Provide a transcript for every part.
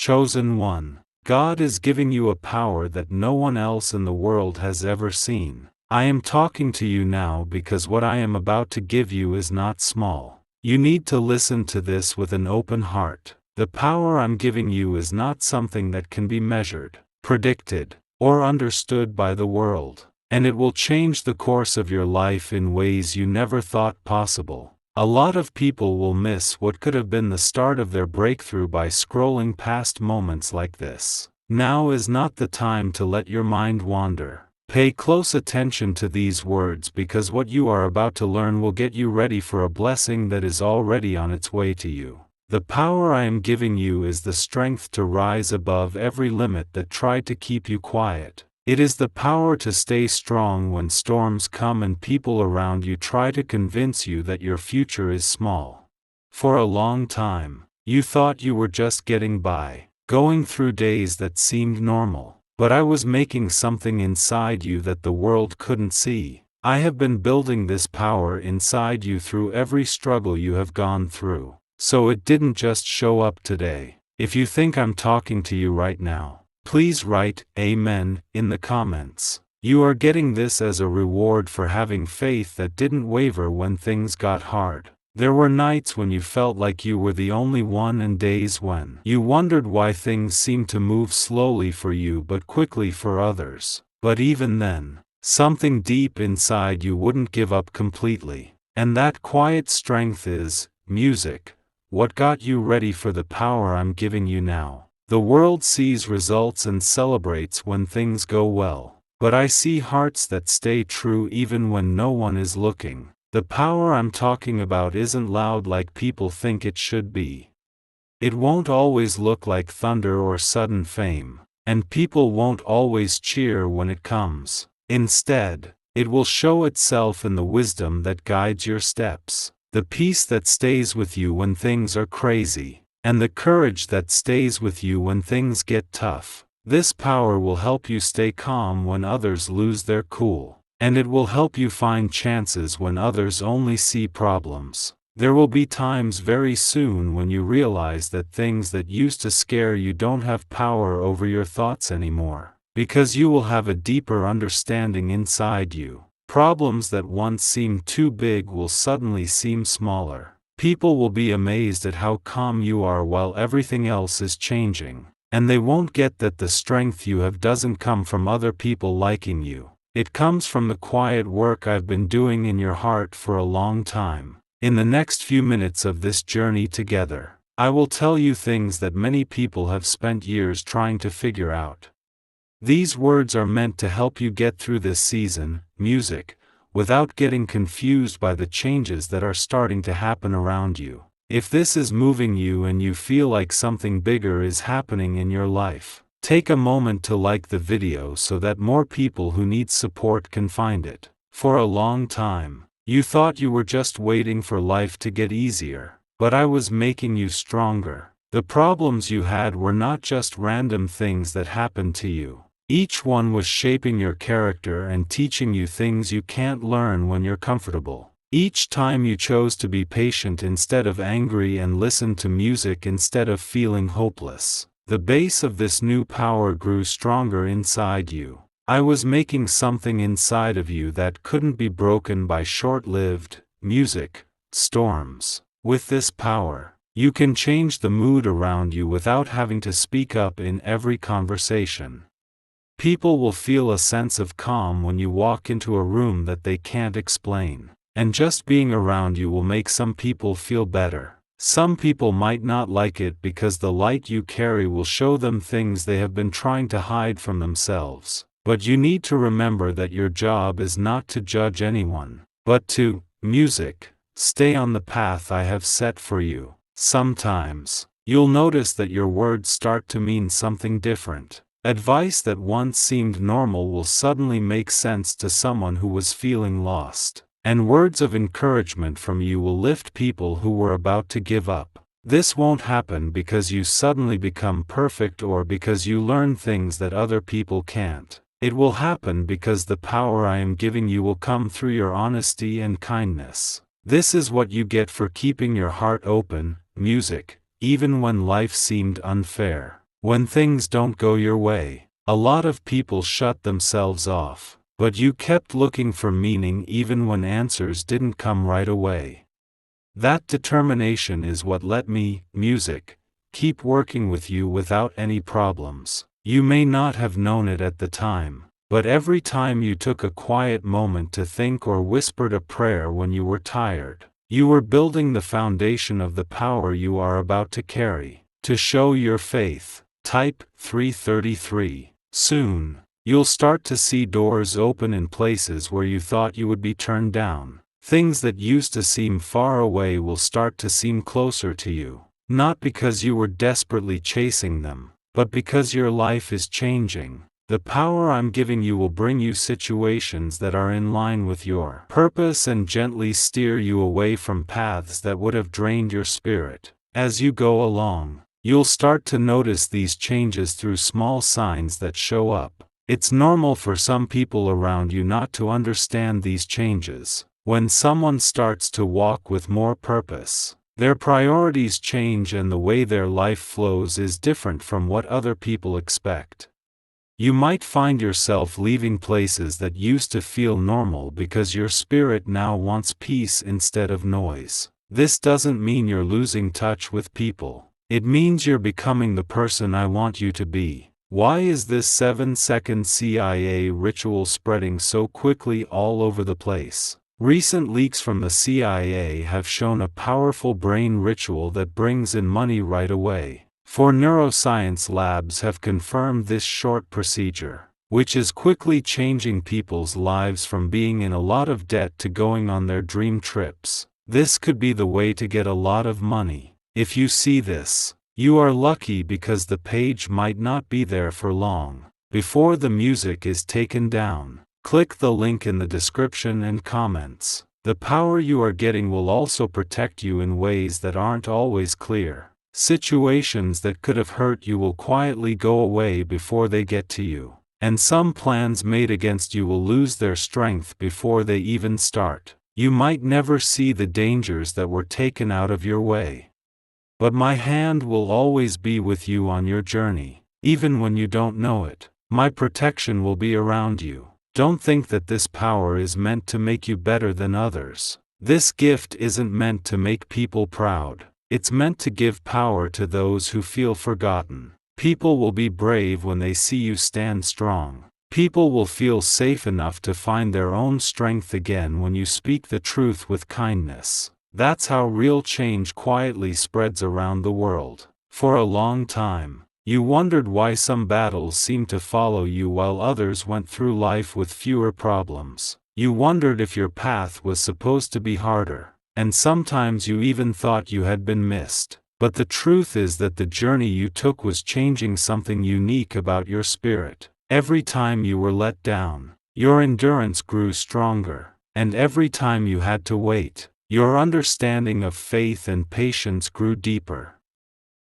Chosen one. God is giving you a power that no one else in the world has ever seen. I am talking to you now because what I am about to give you is not small. You need to listen to this with an open heart. The power I'm giving you is not something that can be measured, predicted, or understood by the world, and it will change the course of your life in ways you never thought possible. A lot of people will miss what could have been the start of their breakthrough by scrolling past moments like this. Now is not the time to let your mind wander. Pay close attention to these words because what you are about to learn will get you ready for a blessing that is already on its way to you. The power I am giving you is the strength to rise above every limit that tried to keep you quiet. It is the power to stay strong when storms come and people around you try to convince you that your future is small. For a long time, you thought you were just getting by, going through days that seemed normal. But I was making something inside you that the world couldn't see. I have been building this power inside you through every struggle you have gone through. So it didn't just show up today. If you think I'm talking to you right now, please write Amen in the comments. You are getting this as a reward for having faith that didn't waver when things got hard. There were nights when you felt like you were the only one and days when you wondered why things seemed to move slowly for you but quickly for others. But even then, something deep inside you wouldn't give up completely. And that quiet strength is music. What got you ready for the power I'm giving you now? The world sees results and celebrates when things go well. But I see hearts that stay true even when no one is looking. The power I'm talking about isn't loud like people think it should be. It won't always look like thunder or sudden fame, and people won't always cheer when it comes. Instead, it will show itself in the wisdom that guides your steps, the peace that stays with you when things are crazy, and the courage that stays with you when things get tough. This power will help you stay calm when others lose their cool. And it will help you find chances when others only see problems. There will be times very soon when you realize that things that used to scare you don't have power over your thoughts anymore, because you will have a deeper understanding inside you. Problems that once seemed too big will suddenly seem smaller. People will be amazed at how calm you are while everything else is changing, and they won't get that the strength you have doesn't come from other people liking you. It comes from the quiet work I've been doing in your heart for a long time. In the next few minutes of this journey together, I will tell you things that many people have spent years trying to figure out. These words are meant to help you get through this season, music, without getting confused by the changes that are starting to happen around you. If this is moving you and you feel like something bigger is happening in your life, take a moment to like the video so that more people who need support can find it. For a long time, you thought you were just waiting for life to get easier, but I was making you stronger. The problems you had were not just random things that happened to you. Each one was shaping your character and teaching you things you can't learn when you're comfortable. Each time you chose to be patient instead of angry and listen to music instead of feeling hopeless, the base of this new power grew stronger inside you. I was making something inside of you that couldn't be broken by short-lived music storms. With this power, you can change the mood around you without having to speak up in every conversation. People will feel a sense of calm when you walk into a room that they can't explain. And just being around you will make some people feel better. Some people might not like it because the light you carry will show them things they have been trying to hide from themselves. But you need to remember that your job is not to judge anyone, but to, music, stay on the path I have set for you. Sometimes, you'll notice that your words start to mean something different. Advice that once seemed normal will suddenly make sense to someone who was feeling lost. And words of encouragement from you will lift people who were about to give up. This won't happen because you suddenly become perfect or because you learn things that other people can't. It will happen because the power I am giving you will come through your honesty and kindness. This is what you get for keeping your heart open, music, even when life seemed unfair. When things don't go your way, a lot of people shut themselves off. But you kept looking for meaning even when answers didn't come right away. That determination is what let me, music, keep working with you without any problems. You may not have known it at the time, but every time you took a quiet moment to think or whispered a prayer when you were tired, you were building the foundation of the power you are about to carry. To show your faith, type 333. Soon, you'll start to see doors open in places where you thought you would be turned down. Things that used to seem far away will start to seem closer to you, not because you were desperately chasing them, but because your life is changing. The power I'm giving you will bring you situations that are in line with your purpose and gently steer you away from paths that would have drained your spirit. As you go along, you'll start to notice these changes through small signs that show up. It's normal for some people around you not to understand these changes. When someone starts to walk with more purpose, their priorities change and the way their life flows is different from what other people expect. You might find yourself leaving places that used to feel normal because your spirit now wants peace instead of noise. This doesn't mean you're losing touch with people. It means you're becoming the person I want you to be. Why is this 7-second CIA ritual spreading so quickly all over the place? Recent leaks from the CIA have shown a powerful brain ritual that brings in money right away. 4 neuroscience labs have confirmed this short procedure, which is quickly changing people's lives from being in a lot of debt to going on their dream trips. This could be the way to get a lot of money. If you see this, you are lucky because the page might not be there for long. Before the music is taken down, click the link in the description and comments. The power you are getting will also protect you in ways that aren't always clear. Situations that could have hurt you will quietly go away before they get to you. And some plans made against you will lose their strength before they even start. You might never see the dangers that were taken out of your way. But my hand will always be with you on your journey, even when you don't know it. My protection will be around you. Don't think that this power is meant to make you better than others. This gift isn't meant to make people proud. It's meant to give power to those who feel forgotten. People will be brave when they see you stand strong. People will feel safe enough to find their own strength again when you speak the truth with kindness. That's how real change quietly spreads around the world. For a long time, you wondered why some battles seemed to follow you while others went through life with fewer problems. You wondered if your path was supposed to be harder, and sometimes you even thought you had been missed. But the truth is that the journey you took was changing something unique about your spirit. Every time you were let down, your endurance grew stronger, and every time you had to wait, your understanding of faith and patience grew deeper.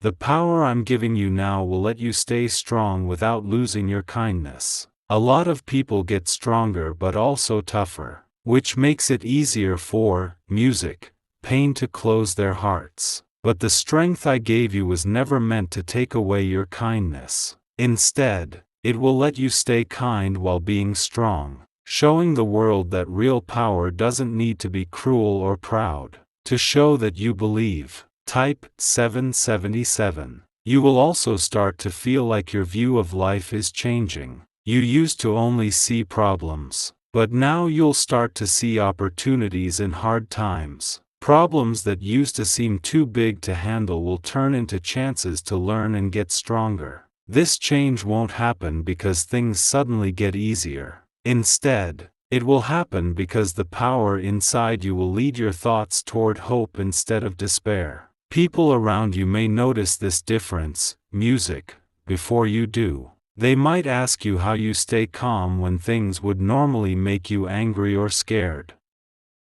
The power I'm giving you now will let you stay strong without losing your kindness. A lot of people get stronger but also tougher, which makes it easier for music, pain to close their hearts. But the strength I gave you was never meant to take away your kindness. Instead, it will let you stay kind while being strong, showing the world that real power doesn't need to be cruel or proud. To show that you believe, type 777. You will also start to feel like your view of life is changing. You used to only see problems, but now you'll start to see opportunities in hard times. Problems that used to seem too big to handle will turn into chances to learn and get stronger. This change won't happen because things suddenly get easier. Instead, it will happen because the power inside you will lead your thoughts toward hope instead of despair. People around you may notice this difference, music, before you do. They might ask you how you stay calm when things would normally make you angry or scared.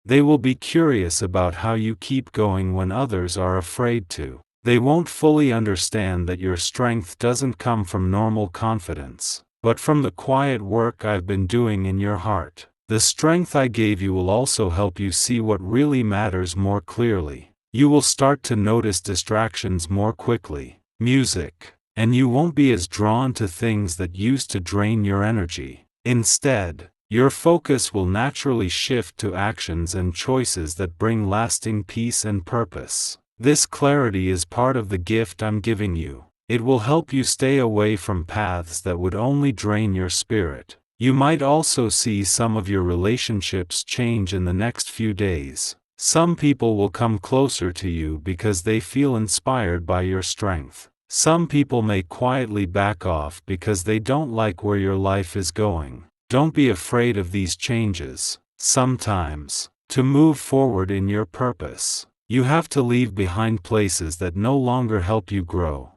They will be curious about how you keep going when others are afraid to. They won't fully understand that your strength doesn't come from normal confidence, but from the quiet work I've been doing in your heart. The strength I gave you will also help you see what really matters more clearly. You will start to notice distractions more quickly. Music. and you won't be as drawn to things that used to drain your energy. Instead, your focus will naturally shift to actions and choices that bring lasting peace and purpose. This clarity is part of the gift I'm giving you. It will help you stay away from paths that would only drain your spirit. You might also see some of your relationships change in the next few days. Some people will come closer to you because they feel inspired by your strength. Some people may quietly back off because they don't like where your life is going. Don't be afraid of these changes. Sometimes, to move forward in your purpose, you have to leave behind places that no longer help you grow.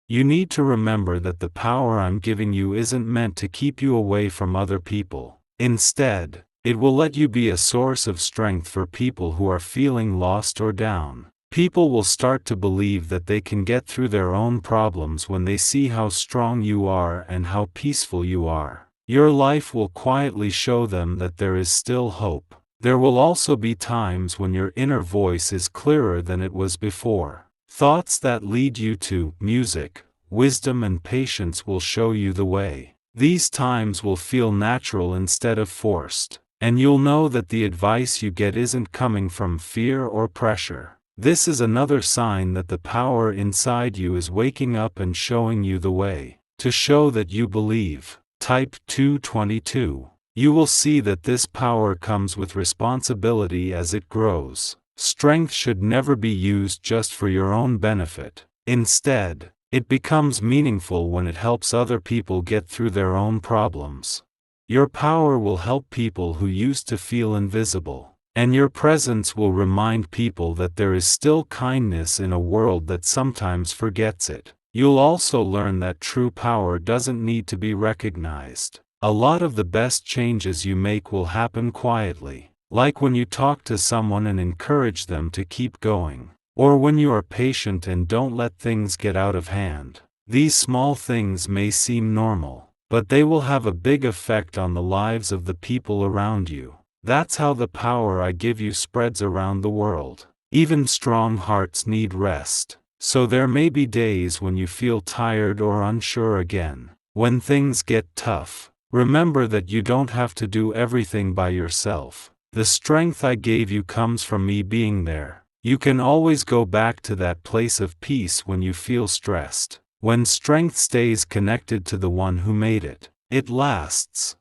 You need to remember that the power I'm giving you isn't meant to keep you away from other people. Instead, it will let you be a source of strength for people who are feeling lost or down. People will start to believe that they can get through their own problems when they see how strong you are and how peaceful you are. Your life will quietly show them that there is still hope. There will also be times when your inner voice is clearer than it was before. Thoughts that lead you to music, wisdom and patience will show you the way. These times will feel natural instead of forced, and you'll know that the advice you get isn't coming from fear or pressure. This is another sign that the power inside you is waking up and showing you the way. To show that you believe, type 222. You will see that this power comes with responsibility as it grows. Strength should never be used just for your own benefit. Instead, it becomes meaningful when it helps other people get through their own problems. Your power will help people who used to feel invisible, and your presence will remind people that there is still kindness in a world that sometimes forgets it. You'll also learn that true power doesn't need to be recognized. A lot of the best changes you make will happen quietly. Like when you talk to someone and encourage them to keep going, or when you are patient and don't let things get out of hand. These small things may seem normal, but they will have a big effect on the lives of the people around you. That's how the power I give you spreads around the world. Even strong hearts need rest, so there may be days when you feel tired or unsure again. When things get tough, remember that you don't have to do everything by yourself. The strength I gave you comes from me being there. You can always go back to that place of peace when you feel stressed. When strength stays connected to the one who made it, it lasts.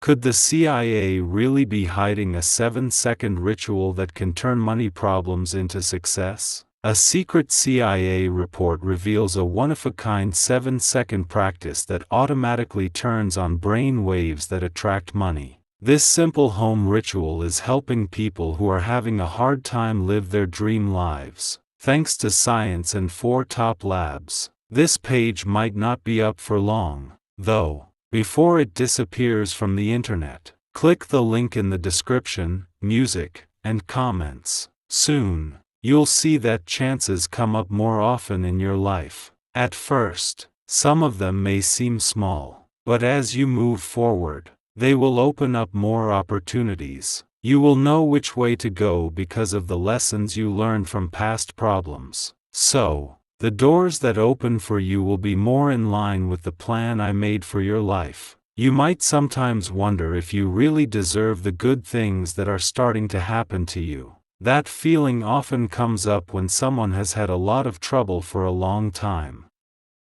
Could the CIA really be hiding a 7-second ritual that can turn money problems into success? A secret CIA report reveals a one-of-a-kind 7-second practice that automatically turns on brain waves that attract money. This simple home ritual is helping people who are having a hard time live their dream lives. Thanks to science and 4 top labs, this page might not be up for long, though. Before it disappears from the internet, click the link in the description, music, and comments. Soon, you'll see that chances come up more often in your life. At first, some of them may seem small, but as you move forward, they will open up more opportunities. You will know which way to go because of the lessons you learned from past problems. So, the doors that open for you will be more in line with the plan I made for your life. You might sometimes wonder if you really deserve the good things that are starting to happen to you. That feeling often comes up when someone has had a lot of trouble for a long time.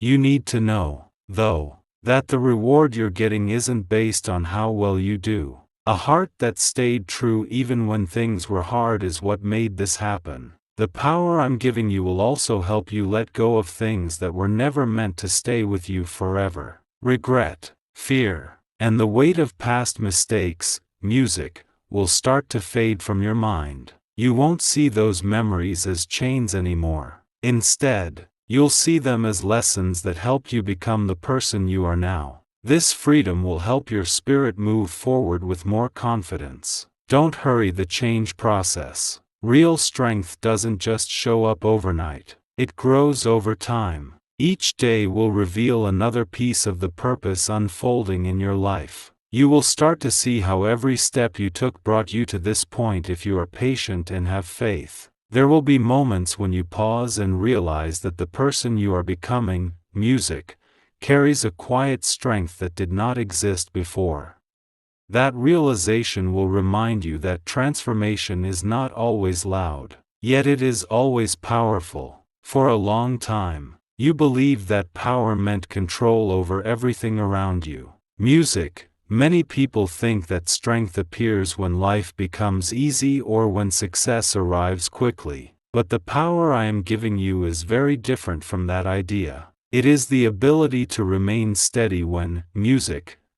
You need to know, though, that the reward you're getting isn't based on how well you do. A heart that stayed true even when things were hard is what made this happen. The power I'm giving you will also help you let go of things that were never meant to stay with you forever. Regret, fear, and the weight of past mistakes, music, will start to fade from your mind. You won't see those memories as chains anymore. Instead, you'll see them as lessons that helped you become the person you are now. This freedom will help your spirit move forward with more confidence. Don't hurry the change process. Real strength doesn't just show up overnight. It grows over time. Each day will reveal another piece of the purpose unfolding in your life. You will start to see how every step you took brought you to this point if you are patient and have faith. There will be moments when you pause and realize that the person you are becoming music, carries a quiet strength that did not exist before. That realization will remind you that transformation is not always loud, yet it is always powerful. For a long time, you believed that power meant control over everything around you. Music. Many people think that strength appears when life becomes easy or when success arrives quickly, but the power I am giving you is very different from that idea. It is the ability to remain steady when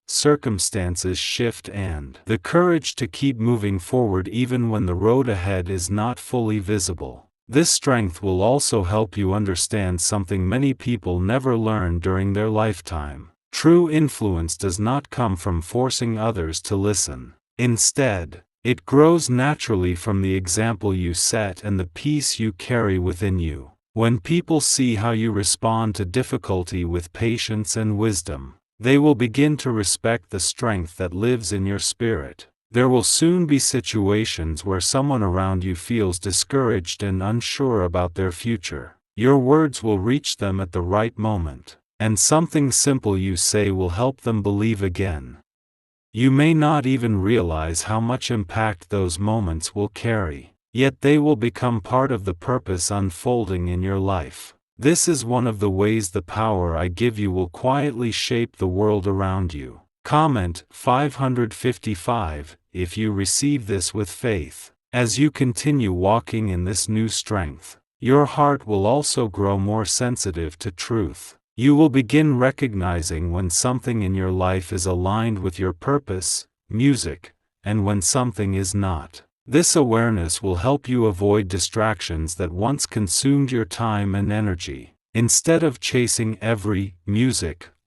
circumstances shift, and the courage to keep moving forward even when the road ahead is not fully visible. This strength will also help you understand something many people never learn during their lifetime. True influence does not come from forcing others to listen. Instead, it grows naturally from the example you set and the peace you carry within you. When people see how you respond to difficulty with patience and wisdom, they will begin to respect the strength that lives in your spirit. There will soon be situations where someone around you feels discouraged and unsure about their future. Your words will reach them at the right moment, and something simple you say will help them believe again. You may not even realize how much impact those moments will carry, yet they will become part of the purpose unfolding in your life. This is one of the ways the power I give you will quietly shape the world around you. Comment 555 if you receive this with faith. As you continue walking in this new strength, your heart will also grow more sensitive to truth. You will begin recognizing when something in your life is aligned with your purpose, music, and when something is not. This awareness will help you avoid distractions that once consumed your time and energy. Instead of chasing every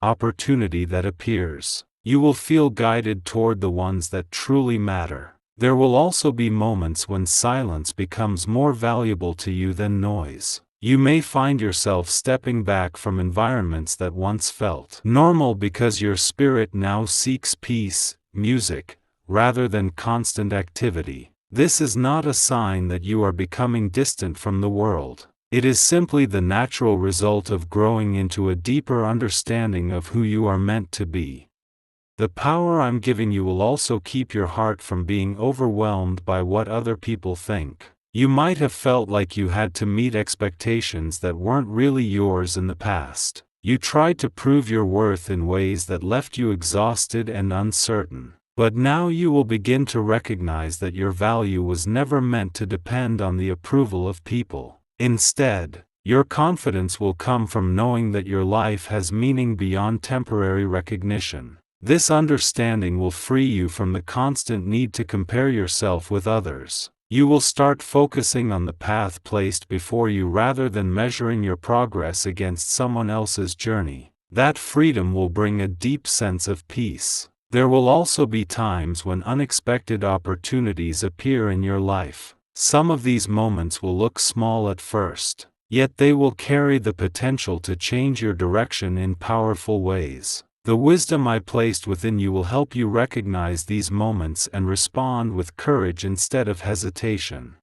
opportunity that appears, you will feel guided toward the ones that truly matter. There will also be moments when silence becomes more valuable to you than noise. You may find yourself stepping back from environments that once felt normal because your spirit now seeks peace, music, rather than constant activity. This is not a sign that you are becoming distant from the world. It is simply the natural result of growing into a deeper understanding of who you are meant to be. The power I'm giving you will also keep your heart from being overwhelmed by what other people think. You might have felt like you had to meet expectations that weren't really yours in the past. You tried to prove your worth in ways that left you exhausted and uncertain. But now you will begin to recognize that your value was never meant to depend on the approval of people. Instead, your confidence will come from knowing that your life has meaning beyond temporary recognition. This understanding will free you from the constant need to compare yourself with others. You will start focusing on the path placed before you rather than measuring your progress against someone else's journey. That freedom will bring a deep sense of peace. There will also be times when unexpected opportunities appear in your life. Some of these moments will look small at first, yet they will carry the potential to change your direction in powerful ways. The wisdom I placed within you will help you recognize these moments and respond with courage instead of hesitation.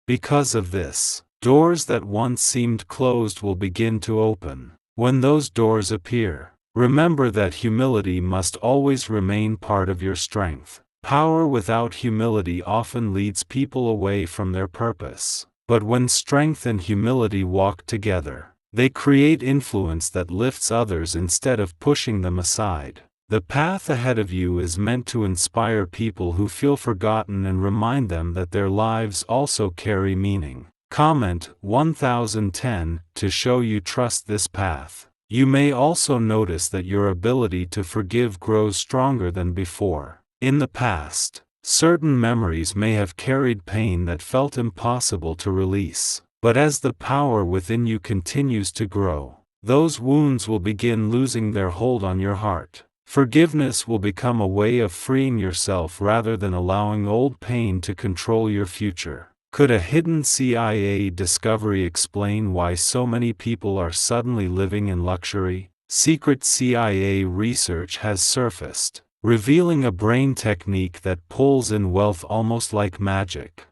Because of this, doors that once seemed closed will begin to open. When those doors appear, remember that humility must always remain part of your strength. Power without humility often leads people away from their purpose. But when strength and humility walk together, they create influence that lifts others instead of pushing them aside. The path ahead of you is meant to inspire people who feel forgotten and remind them that their lives also carry meaning. Comment 1010 to show you trust this path. You may also notice that your ability to forgive grows stronger than before. In the past, certain memories may have carried pain that felt impossible to release. But as the power within you continues to grow, those wounds will begin losing their hold on your heart. Forgiveness will become a way of freeing yourself rather than allowing old pain to control your future. Could a hidden CIA discovery explain why so many people are suddenly living in luxury? Secret CIA research has surfaced, revealing a brain technique that pulls in wealth almost like magic.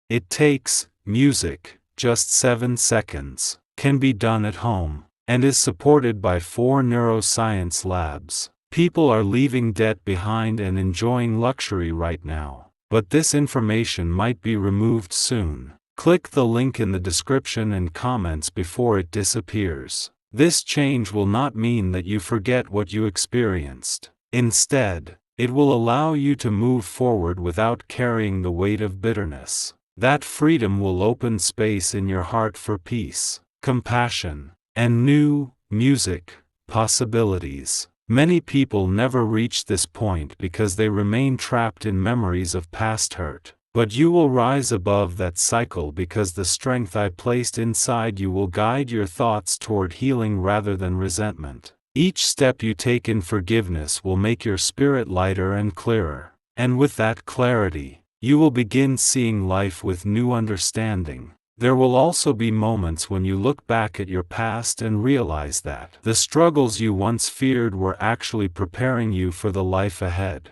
It takes music. Just 7 seconds, can be done at home, and is supported by 4 neuroscience labs. People are leaving debt behind and enjoying luxury right now, but this information might be removed soon. Click the link in the description and comments before it disappears. This change will not mean that you forget what you experienced. Instead, it will allow you to move forward without carrying the weight of bitterness. That freedom will open space in your heart for peace, compassion, and new music possibilities. Many people never reach this point because they remain trapped in memories of past hurt. But you will rise above that cycle because the strength I placed inside you will guide your thoughts toward healing rather than resentment. Each step you take in forgiveness will make your spirit lighter and clearer. And with that clarity, you will begin seeing life with new understanding. There will also be moments when you look back at your past and realize that the struggles you once feared were actually preparing you for the life ahead.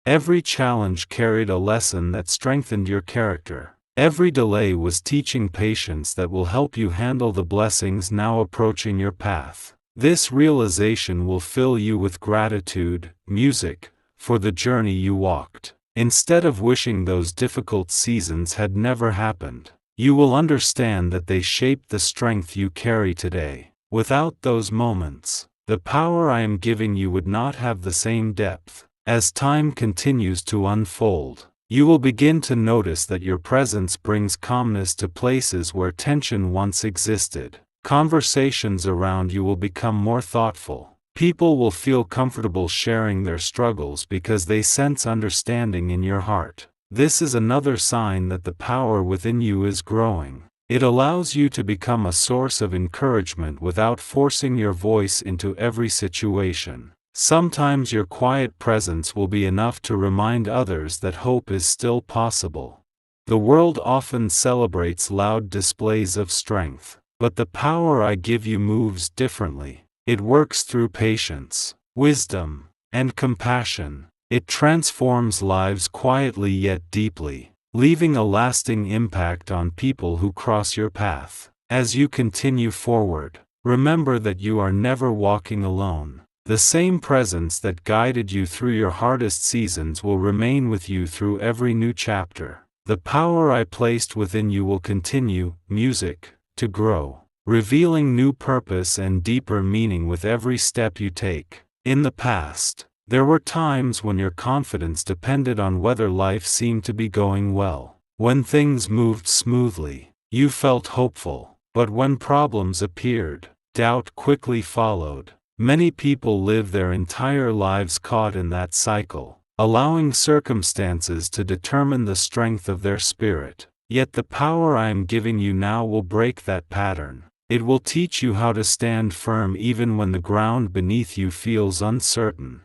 Every challenge carried a lesson that strengthened your character. Every delay was teaching patience that will help you handle the blessings now approaching your path. This realization will fill you with gratitude, music, for the journey you walked. Instead of wishing those difficult seasons had never happened, you will understand that they shaped the strength you carry today. Without those moments, the power I am giving you would not have the same depth. As time continues to unfold, you will begin to notice that your presence brings calmness to places where tension once existed. Conversations around you will become more thoughtful. People will feel comfortable sharing their struggles because they sense understanding in your heart. This is another sign that the power within you is growing. It allows you to become a source of encouragement without forcing your voice into every situation. Sometimes your quiet presence will be enough to remind others that hope is still possible. The world often celebrates loud displays of strength, but the power I give you moves differently. It works through patience, wisdom, and compassion. It transforms lives quietly yet deeply, leaving a lasting impact on people who cross your path. As you continue forward, remember that you are never walking alone. The same presence that guided you through your hardest seasons will remain with you through every new chapter. The power I placed within you will continue, music, to grow, revealing new purpose and deeper meaning with every step you take. In the past, there were times when your confidence depended on whether life seemed to be going well. When things moved smoothly, you felt hopeful, but when problems appeared, doubt quickly followed. Many people live their entire lives caught in that cycle, allowing circumstances to determine the strength of their spirit. Yet the power I am giving you now will break that pattern. It will teach you how to stand firm even when the ground beneath you feels uncertain.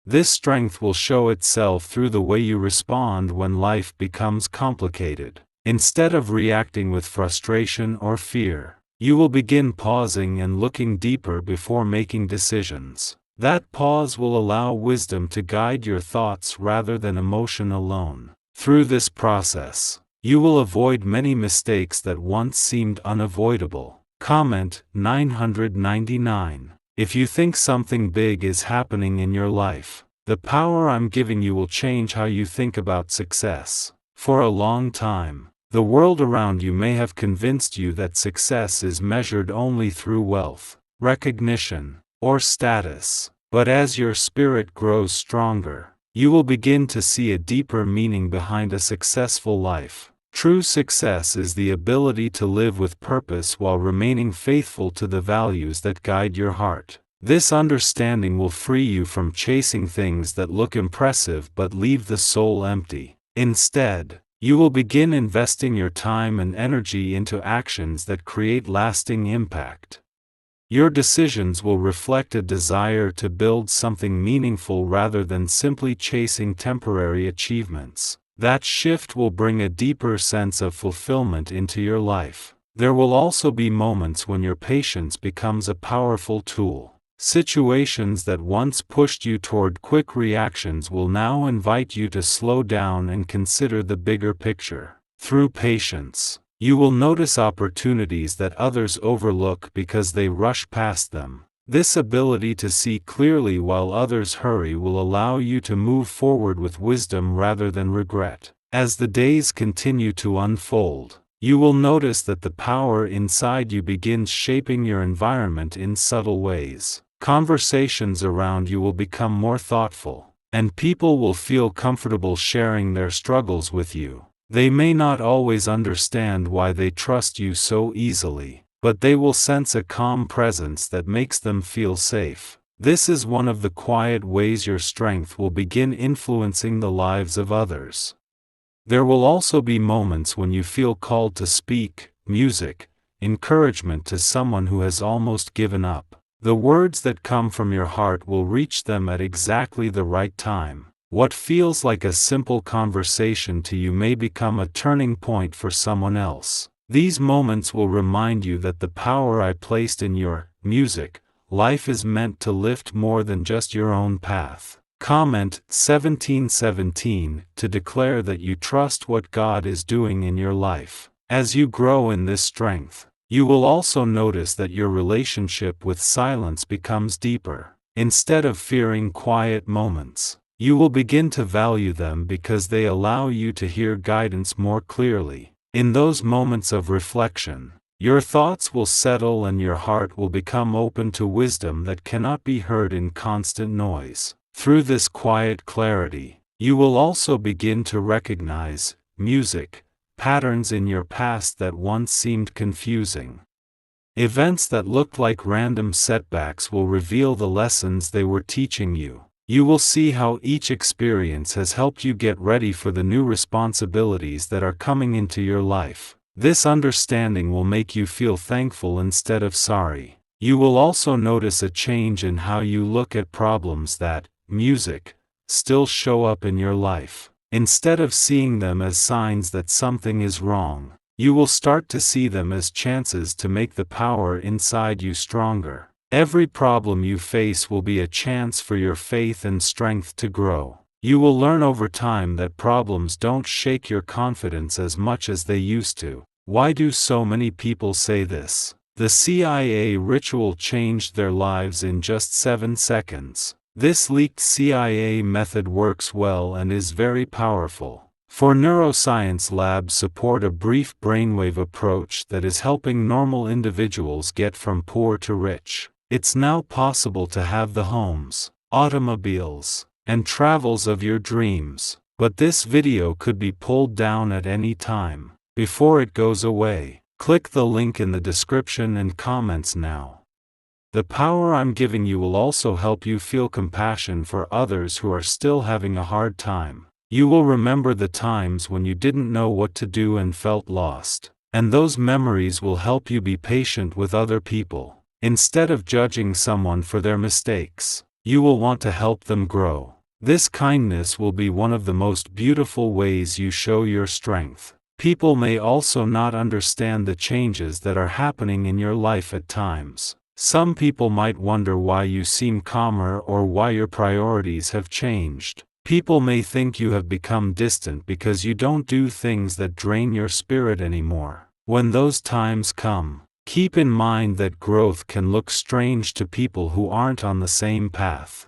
This strength will show itself through the way you respond when life becomes complicated. Instead of reacting with frustration or fear, you will begin pausing and looking deeper before making decisions. That pause will allow wisdom to guide your thoughts rather than emotion alone. Through this process, you will avoid many mistakes that once seemed unavoidable. Comment 999. If you think something big is happening in your life, the power I'm giving you will change how you think about success. For a long time, the world around you may have convinced you that success is measured only through wealth, recognition, or status. But as your spirit grows stronger, you will begin to see a deeper meaning behind a successful life. True success is the ability to live with purpose while remaining faithful to the values that guide your heart. This understanding will free you from chasing things that look impressive but leave the soul empty. Instead, you will begin investing your time and energy into actions that create lasting impact. Your decisions will reflect a desire to build something meaningful rather than simply chasing temporary achievements. That shift will bring a deeper sense of fulfillment into your life. There will also be moments when your patience becomes a powerful tool. Situations that once pushed you toward quick reactions will now invite you to slow down and consider the bigger picture. Through patience, You will notice opportunities that others overlook because they rush past them. This ability to see clearly while others hurry will allow you to move forward with wisdom rather than regret. As the days continue to unfold, you will notice that the power inside you begins shaping your environment in subtle ways. Conversations around you will become more thoughtful, and people will feel comfortable sharing their struggles with you. They may not always understand why they trust you so easily, but they will sense a calm presence that makes them feel safe. This is one of the quiet ways your strength will begin influencing the lives of others. There will also be moments when you feel called to speak encouragement to someone who has almost given up. The words that come from your heart will reach them at exactly the right time. What feels like a simple conversation to you may become a turning point for someone else. These moments will remind you that the power I placed in your life is meant to lift more than just your own path. Comment 1717 to declare that you trust what God is doing in your life. As you grow in this strength, you will also notice that your relationship with silence becomes deeper. Instead of fearing quiet moments, you will begin to value them because they allow you to hear guidance more clearly. In those moments of reflection, your thoughts will settle and your heart will become open to wisdom that cannot be heard in constant noise. Through this quiet clarity, you will also begin to recognize patterns in your past that once seemed confusing. Events that looked like random setbacks will reveal the lessons they were teaching you. You will see how each experience has helped you get ready for the new responsibilities that are coming into your life. This understanding will make you feel thankful instead of sorry. You will also notice a change in how you look at problems that still show up in your life. Instead of seeing them as signs that something is wrong, you will start to see them as chances to make the power inside you stronger. Every problem you face will be a chance for your faith and strength to grow. You will learn over time that problems don't shake your confidence as much as they used to. Why do so many people say this? The CIA ritual changed their lives in just 7 seconds. This leaked CIA method works well and is very powerful. For neuroscience labs support a brief brainwave approach that is helping normal individuals get from poor to rich. It's now possible to have the homes, automobiles, and travels of your dreams, but this video could be pulled down at any time. Before it goes away, click the link in the description and comments now. The power I'm giving you will also help you feel compassion for others who are still having a hard time. You will remember the times when you didn't know what to do and felt lost, and those memories will help you be patient with other people. Instead of judging someone for their mistakes, you will want to help them grow. This kindness will be one of the most beautiful ways you show your strength. People may also not understand the changes that are happening in your life at times. Some people might wonder why you seem calmer or why your priorities have changed. People may think you have become distant because you don't do things that drain your spirit anymore. When those times come, keep in mind that growth can look strange to people who aren't on the same path.